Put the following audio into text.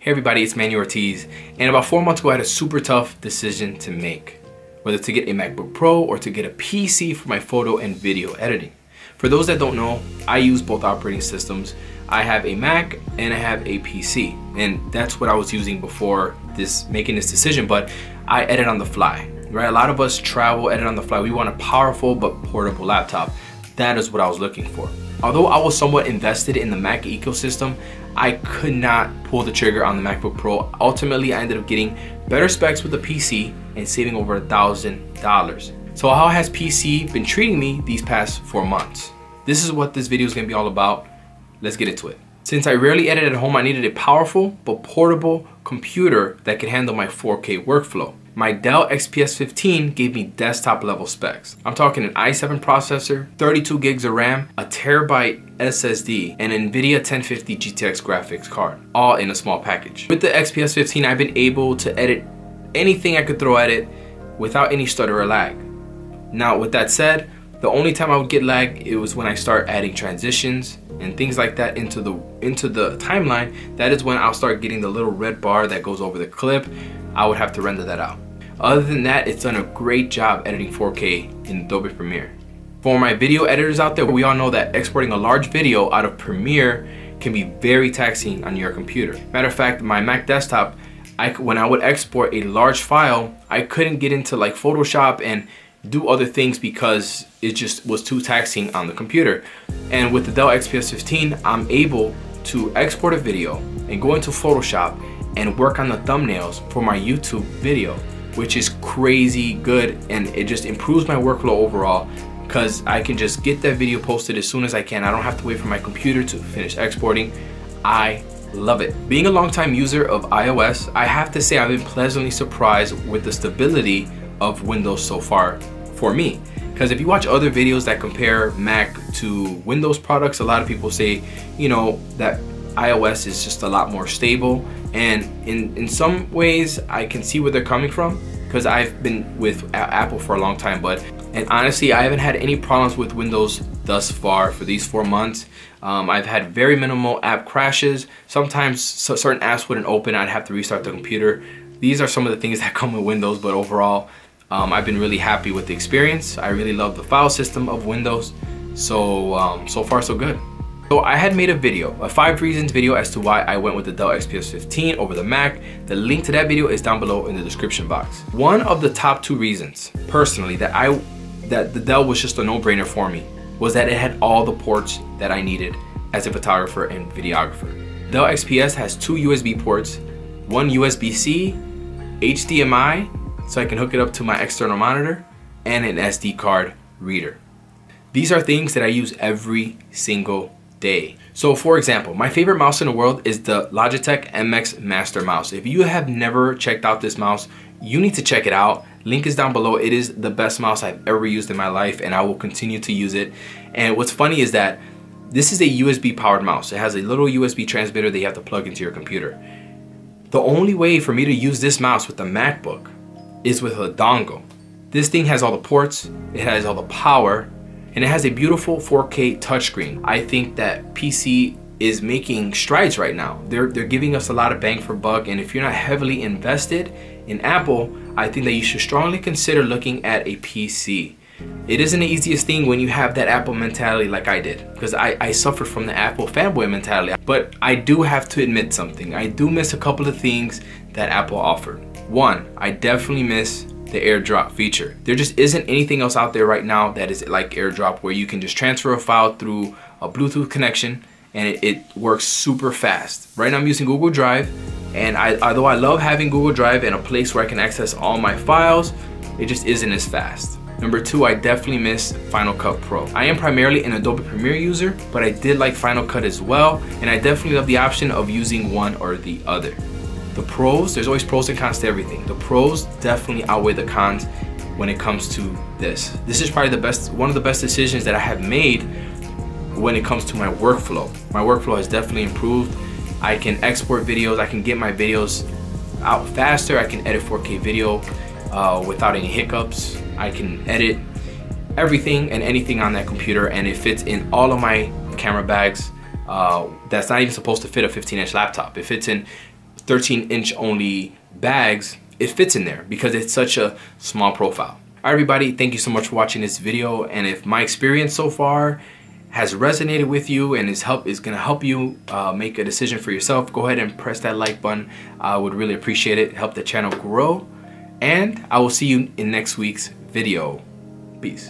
Hey everybody, it's Manny Ortiz, and about 4 months ago I had a super tough decision to make, whether to get a MacBook Pro or to get a PC for my photo and video editing. For those that don't know, I use both operating systems. I have a Mac and I have a PC, and that's what I was using before making this decision, but I edit on the fly, right? A lot of us travel, edit on the fly. We want a powerful but portable laptop. That is what I was looking for. Although I was somewhat invested in the Mac ecosystem, I could not pull the trigger on the MacBook Pro. Ultimately, I ended up getting better specs with the PC and saving over $1,000. So how has PC been treating me these past 4 months? This is what this video is gonna be all about. Let's get into it. Since I rarely edit at home, I needed a powerful but portable computer that could handle my 4K workflow. My Dell XPS 15 gave me desktop level specs. I'm talking an i7 processor, 32 gigs of RAM, a terabyte SSD, and an NVIDIA 1050 GTX graphics card, all in a small package. With the XPS 15, I've been able to edit anything I could throw at it without any stutter or lag. Now, with that said, the only time I would get lag, it was when I start adding transitions and things like that into the timeline. That is when I'll start getting the little red bar that goes over the clip. I would have to render that out. Other than that, it's done a great job editing 4K in Adobe Premiere. For my video editors out there, we all know that exporting a large video out of Premiere can be very taxing on your computer. Matter of fact, my Mac desktop, when I would export a large file, I couldn't get into like Photoshop and do other things because it just was too taxing on the computer. And with the Dell XPS 15, I'm able to export a video and go into Photoshop and work on the thumbnails for my YouTube video, which is crazy good, and it just improves my workflow overall because I can just get that video posted as soon as I can. I don't have to wait for my computer to finish exporting. I love it. Being a longtime user of iOS, I have to say I've been pleasantly surprised with the stability of Windows so far for me. Because if you watch other videos that compare Mac to Windows products, a lot of people say, you know, that iOS is just a lot more stable. And in some ways, I can see where they're coming from because I've been with Apple for a long time. And honestly, I haven't had any problems with Windows thus far for these 4 months. I've had very minimal app crashes. Sometimes certain apps wouldn't open. I'd have to restart the computer. These are some of the things that come with Windows, but overall, I've been really happy with the experience. I really love the file system of Windows. So, so far so good. So I had made a video, a 5 reasons video as to why I went with the Dell XPS 15 over the Mac. The link to that video is down below in the description box. One of the top 2 reasons, personally, that the Dell was just a no-brainer for me was that it had all the ports that I needed as a photographer and videographer. Dell XPS has 2 USB ports, one USB-C, HDMI, so I can hook it up to my external monitor, and an SD card reader. These are things that I use every single day. So for example, my favorite mouse in the world is the Logitech MX Master Mouse. If you have never checked out this mouse, you need to check it out. Link is down below. It is the best mouse I've ever used in my life, and I will continue to use it. And what's funny is that this is a USB powered mouse. It has a little USB transmitter that you have to plug into your computer. The only way for me to use this mouse with the MacBook is with a dongle. This thing has all the ports, it has all the power, and it has a beautiful 4K touchscreen. I think that PC is making strides right now. They're giving us a lot of bang for buck, and if you're not heavily invested in Apple, I think that you should strongly consider looking at a PC. It isn't the easiest thing when you have that Apple mentality like I did, because I suffered from the Apple fanboy mentality. But I do have to admit something. I do miss a couple of things that Apple offered. One, I definitely miss the AirDrop feature. There just isn't anything else out there right now that is like AirDrop, where you can just transfer a file through a Bluetooth connection and it works super fast. Right now I'm using Google Drive, and although I love having Google Drive in a place where I can access all my files, it just isn't as fast. Number 2, I definitely miss Final Cut Pro. I am primarily an Adobe Premiere user, but I did like Final Cut as well, and I definitely love the option of using one or the other. The pros, there's always pros and cons to everything. The pros definitely outweigh the cons when it comes to this. This is probably one of the best decisions that I have made when it comes to my workflow. My workflow has definitely improved. I can export videos, I can get my videos out faster, I can edit 4K video without any hiccups. I can edit everything and anything on that computer, and it fits in all of my camera bags. That's not even supposed to fit a 15-inch laptop. It fits in 13-inch only bags, it fits in there because it's such a small profile. All right, everybody, thank you so much for watching this video. And if my experience so far has resonated with you and is gonna help you make a decision for yourself, go ahead and press that like button. I would really appreciate it. Help the channel grow. And I will see you in next week's video. Peace.